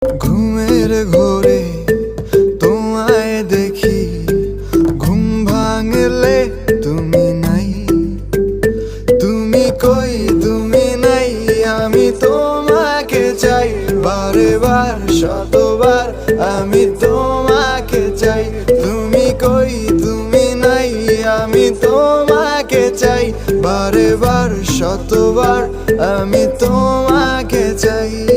ঘুমের ঘোরে তোমায় দেখি, ঘুম ভাঙলে তুমি নাই। তুমি কই তুমি নাই, আমি তোমাকে চাই বারে বার শতবার, আমি তোমাকে চাই। তুমি কই তুমি নাই, আমি তোমাকে চাই বারে বার শতবার, আমি তোমাকে চাই।